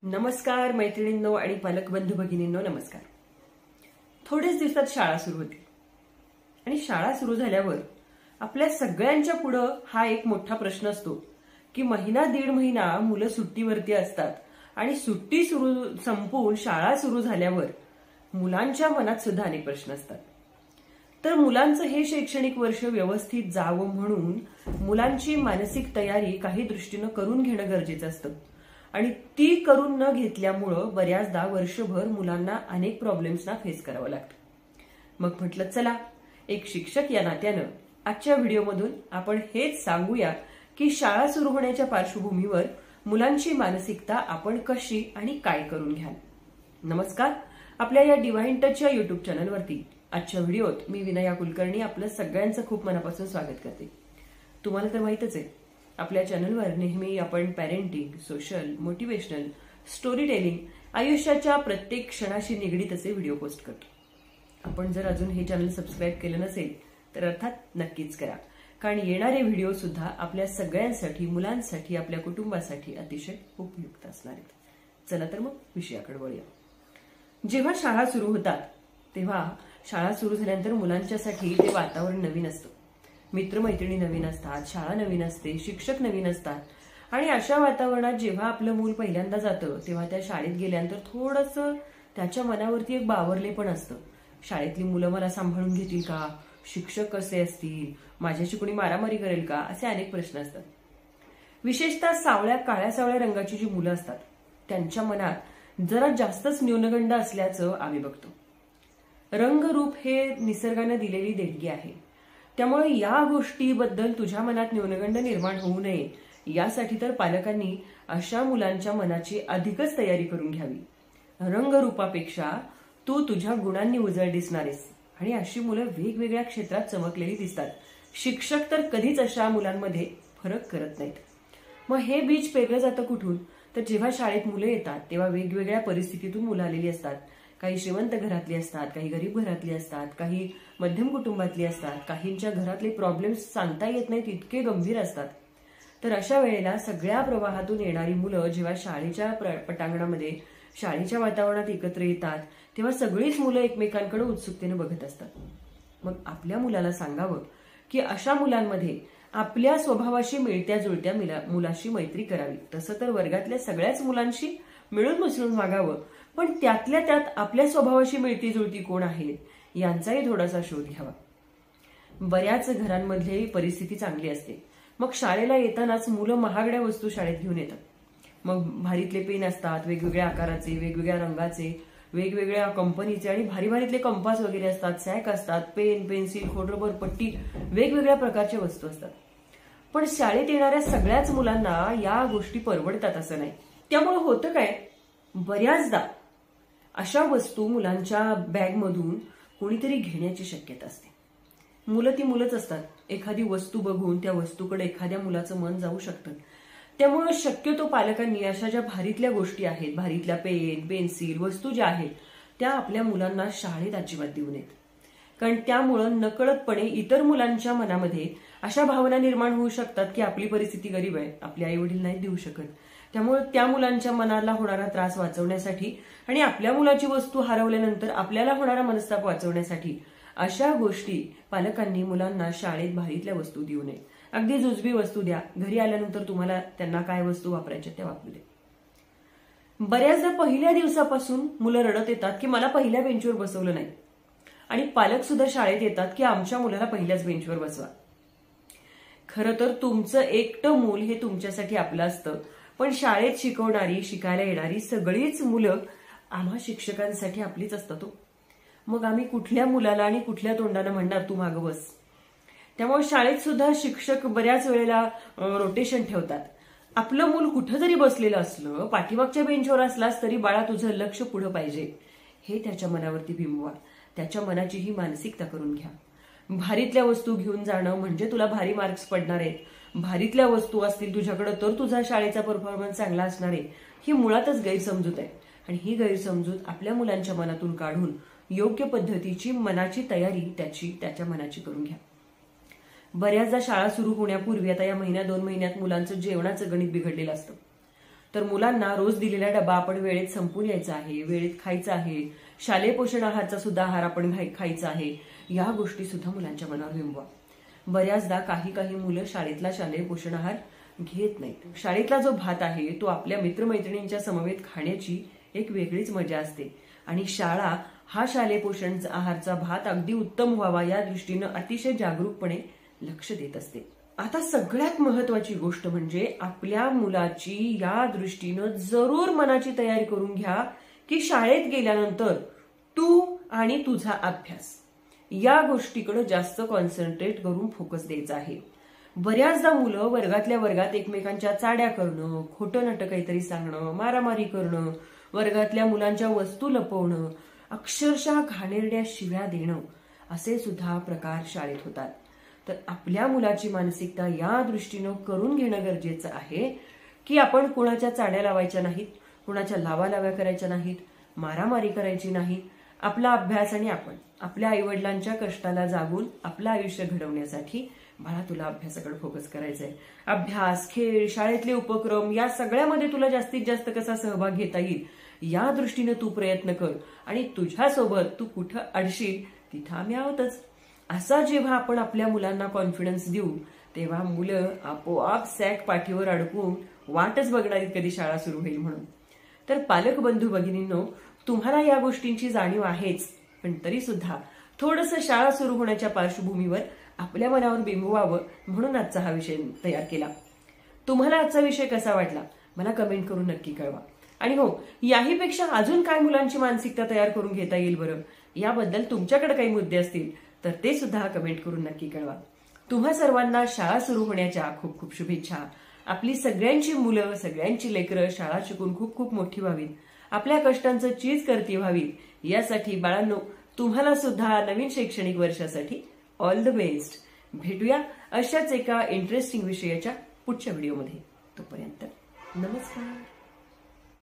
नमस्कार मैत्रिणींनो आणि पालक बंधू भगिनींनो, नमस्कार। थोडेच दिवसात शाळा सुरू होती आणि शाळा सुरू झाल्यावर आपल्या सगळ्यांच्या पुढे हा एक मोठा प्रश्न असतो की महिना दीड महिना मुलं सुट्टीवरती असतात आणि सुट्टी संपून शाळा सुरू झाल्यावर मुलांच्या मनात सुद्धा अनेक प्रश्न असतात। तर मुलांचं हे शैक्षणिक वर्ष व्यवस्थित जावं म्हणून मुलांची मानसिक तयारी काही दृष्टीने करून घेणं गरजेचं असतं आणि ती करून न घेतल्यामुळे बऱ्याचदा वर्षभर मुलांना अनेक प्रॉब्लेम्सना फेस करावं लागतं। मग म्हटलं चला एक शिक्षक या नात्यानं आजच्या व्हिडिओमधून आपण हेच सांगूया की शाळा सुरू होण्याच्या पार्श्वभूमीवर मुलांची मानसिकता आपण कशी आणि काय करून घ्याल। नमस्कार, आपल्या या डिवाइन टच या युट्यूब चॅनलवरती आजच्या व्हिडिओत मी विनया कुलकर्णी आपलं सगळ्यांचं खूप मनापासून स्वागत करते। तुम्हाला तर माहितच आहे आपल्या चॅनलवर नेहमी आपण parenting, social, motivational, story telling, आयुष्याच्या प्रत्येक क्षणाशी निगडीत असे व्हिडिओ पोस्ट करतो। आपण जर अजून हे चॅनल सबस्क्राईब केलं नसेल तर अर्थात नक्कीच करा, कारण येणारे व्हिडिओ सुद्धा आपल्या सगळ्यांसाठी, मुलांसाठी, आपल्या कुटुंबासाठी अतिशय उपयुक्त असणार आहेत। चला तर मग विषयाकडे वळूया। जेव्हा शाळा सुरू होतात तेव्हा शाळा सुरू झाल्यानंतर मुलांच्यासाठी ते वातावरण नवीन असतं, मित्रमैत्रिणी नवीन असतात, शाळा नवीन असते, शिक्षक नवीन असतात आणि अशा वातावरणात जेव्हा आपलं मूल पहिल्यांदा जातं तेव्हा त्या शाळेत गेल्यानंतर थोडंसं त्याच्या मनावरती एक बावरलेपण असतं। शाळेतली मुलं मला सांभाळून घेतील का, शिक्षक कसे असतील, माझ्याशी कोणी मारामारी करेल का, असे अनेक प्रश्न असतात। विशेषतः काळ्या सावळ्या रंगाची जी मुलं असतात त्यांच्या मनात जरा जास्तच न्यूनगंड असल्याचं आम्ही बघतो। रंगरूप हे निसर्गाने दिलेली देणगी आहे, त्यामुळे या गोष्टीबद्दल तुझ्या मनात न्यूनगंड निर्माण होऊ नये यासाठी तर पालकांनी अशा मुलांच्या मनाची अधिकच तयारी करून घ्यावी। रंगरूपापेक्षा तू तुझ्या गुणांनी उजळ दिसणारेस आणि अशी मुलं वेगवेगळ्या क्षेत्रात चमकलेली दिसतात। शिक्षक तर कधीच अशा मुलांमध्ये फरक करत नाहीत। मग हे बीज पेरलं जातं कुठून, तर जेव्हा शाळेत मुलं येतात तेव्हा वेगवेगळ्या परिस्थितीतून मुलं आलेली असतात। काही श्रीमंत घरातली असतात, काही गरीब घरातली असतात, काही मध्यम कुटुंबातली असतात, काहींच्या घरातले प्रॉब्लेम्स सांगता येत नाहीत इतके गंभीर असतात। तर अशा वेळेला सगळ्या प्रवाहातून येणारी मुलं जेव्हा शाळेच्या पटांगणामध्ये, शाळेच्या वातावरणात एकत्र येतात तेव्हा सगळीच मुलं एकमेकांकडे उत्सुकतेने बघत असतात। मग आपल्या मुलाला सांगावं की अशा मुलांमध्ये आपल्या स्वभावाशी मिळत्या जुळत्या मुलाशी मैत्री करावी। तसं तर वर्गातल्या सगळ्याच मुलांशी मिळून मिसळून वागावं, पण त्यातल्या त्यात आपल्या स्वभावाशी मिळती जुळती कोण आहेत यांचाही थोडासा शोध घ्यावा। बऱ्याच घरांमध्ये परिस्थिती चांगली असते, मग शाळेला येतानाच मुलं महागड्या वस्तू शाळेत घेऊन येतात। मग भारीतले पेन असतात, वेगवेगळ्या आकाराचे, वेगवेगळ्या रंगाचे, वेगवेगळ्या कंपनीचे आणि भारीतले कंपास वगैरे असतात, सॅक असतात, पेन, पेन्सिल, खोडरबर, पट्टी, वेगवेगळ्या प्रकारच्या वस्तू असतात। पण शाळेत येणाऱ्या सगळ्याच मुलांना या गोष्टी परवडतात असं नाही। त्यामुळे होतं काय, बऱ्याचदा अशा वस्तू मुलांच्या बॅगमधून कोणीतरी घेण्याची शक्यता असते। मुलं ती मुलंच असतात, एखादी वस्तू बघून त्या वस्तूकडे एखाद्या मुलाचं मन जाऊ शकतं। त्यामुळे शक्यतो पालकांनी अशा ज्या भारीतल्या गोष्टी आहेत, भारीतल्या पेन, पेन्सिल, वस्तू ज्या आहेत त्या आपल्या मुलांना शाळेत अजिबात देऊ नयेत, कारण त्यामुळे नकळतपणे इतर मुलांच्या मनामध्ये अशा भावना निर्माण होऊ शकतात की आपली परिस्थिती गरीब आहे, आपले आई वडील नाही देऊ शकत। त्यामुळे त्या मुलांच्या मनाला होणारा त्रास वाचवण्यासाठी आणि आपल्या मुलाची वस्तू हरवल्यानंतर आपल्याला होणारा मनस्ताप वाचवण्यासाठी अशा गोष्टी पालकांनी मुलांना शाळेत भारीतल्या वस्तू देऊ नये। अगदी जुजबी वस्तू द्या, घरी आल्यानंतर तुम्हाला त्यांना काय वस्तू वापरायच्या त्या वापरू दे। बऱ्याचदा पहिल्या दिवसापासून मुलं रडत येतात की मला पहिल्या बेंचवर बसवलं नाही आणि पालक सुद्धा शाळेत येतात की आमच्या मुलाला पहिल्याच बेंचवर बसवा। खरं तर तुमचं एकटं मूल हे तुमच्यासाठी आपलं असतं, पण शाळेत शिकवणारी, शिकायला येणारी सगळीच मुलं आम्हा शिक्षकांसाठी आपलीच असतात। मग आम्ही कुठल्या मुलाला आणि कुठल्या तोंडाने म्हणणार तू मागं बस। त्यामुळे शाळेत सुद्धा शिक्षक बऱ्याच वेळेला रोटेशन ठेवतात। आपलं मूल कुठं जरी बसलेलं असलं, पाठीमागच्या बेंचवर असलास तरी बाळा तुझं लक्ष पुढे पाहिजे हे त्याच्या मनावरती बिंबवा, त्याच्या मनाची ही मानसिकता करून घ्या। भारीतल्या वस्तू घेऊन जाणं म्हणजे तुला भारी मार्क्स पडणार आहेत, भारीतल्या वस्तू असतील तुझ्याकडे तर तुझा शाळेचा परफॉर्मन्स चांगला असणार आहे, ही मुळातच गैरसमजूत आहे आणि ही गैरसमजूत आपल्या मुलांच्या मनातून काढून योग्य पद्धतीची मनाची तयारी त्याच्या मनाची करून घ्या। बऱ्याचदा शाळा सुरू होण्यापूर्वी आता या महिन्या 2 महिन्यात मुलांचं जेवणाचं गणित बिघडलेलं असतं। तर मुलांना रोज दिलेला डबा आपण वेळेत संपून यायचा आहे, वेळेत खायचा आहे, शालेय पोषण आहारचा सुद्धा आहार आपण खायचा आहे, या गोष्टी सुद्धा मुलांच्या मनावर बिंबवा. बऱ्याचदा काही मुलं शाळेतला शालेय पोषण आहार घेत नाहीत. शाळेतला जो भात आहे तो आपल्या मित्रमैत्रिणींच्या समवेत खाण्याची एक वेगळीच मजा असते आणि शाळा हा शालेय पोषण आहारचा भात अगदी उत्तम व्हावा या दृष्टीनं अतिशय जागरूकपणे लक्ष देत असते. आता सगळ्यात महत्वाची गोष्ट म्हणजे आपल्या मुलाची या दृष्टीनं जरूर मनाची तयारी करून घ्या की शाळेत गेल्यानंतर तू आणि तुझा अभ्यास या गोष्टीकडे जास्त कॉन्सन्ट्रेट करून फोकस द्यायचा आहे. बऱ्याचदा मुलं वर्गातल्या वर्गात एकमेकांच्या चाड्या करणं, खोटं नटं काहीतरी सांगणं, मारामारी करणं, वर्गातल्या मुलांच्या वस्तू लपवणं, अक्षरशः घाणेरड्या शिव्या देणं असे सुद्धा प्रकार शाळेत होतात. तर आपल्या मुलाची मानसिकता या दृष्टीनं करून घेणं गरजेचं आहे की आपण कुणाच्या चाड्या लावायच्या नाहीत, कुणाच्या लावालाव्या करायच्या नाहीत, मारामारी करायची नाही. आपला अभ्यास आणि आपण आपल्या आईवडिलांच्या कष्टाला जागून आपलं आयुष्य घडवण्यासाठी बाळा तुला अभ्यासाकडे फोकस करायचंय. अभ्यास, खेळ, शाळेतले उपक्रम या सगळ्यामध्ये तुला जास्तीत जास्त कसा सहभाग घेता येईल या दृष्टीने तू प्रयत्न कर आणि तुझ्यासोबत तू कुठं अडशील तिथं आम्ही आहोतच. असा जेव्हा आपण आपल्या मुलांना कॉन्फिडन्स देऊ तेव्हा मुलं आपोआप सॅक पाठीवर अडकून वाटच बघणारी कधी शाळा सुरू होईल म्हणून. तर पालक बंधू भगिनींनो, तुम्हाला या गोष्टींची जाणीव आहेच, पण तरी सुद्धा थोडंसं शाळा सुरू होण्याच्या पार्श्वभूमीवर आपल्या मनावर बिंबवावं म्हणून आजचा हा विषय तयार केला. तुम्हाला आजचा विषय कसा वाटला मला कमेंट करून नक्की कळवा. आणि हो, याहीपेक्षा अजून काय मुलांची मानसिकता तयार करून घेता येईल बरं, याबद्दल तुमच्याकडे काही मुद्दे असतील तर ते सुद्धा कमेंट करून नक्की कळवा. तुम्हा सर्वांना शाळा सुरू होण्याच्या खूप खूप शुभेच्छा. आपली सगळ्यांची मुलं, सगळ्यांची लेकरं शाळा शिकून खूप खूप मोठी व्हावीत, आपल्या कष्टांचं चीज करती व्हावीत, यासाठी बाळांनो तुम्हाला सुद्धा नवीन शैक्षणिक वर्षासाठी ऑल द बेस्ट. भेटूया अशाच एका इंटरेस्टिंग विषयाच्या पुढच्या व्हिडिओमध्ये. तोपर्यंत नमस्कार.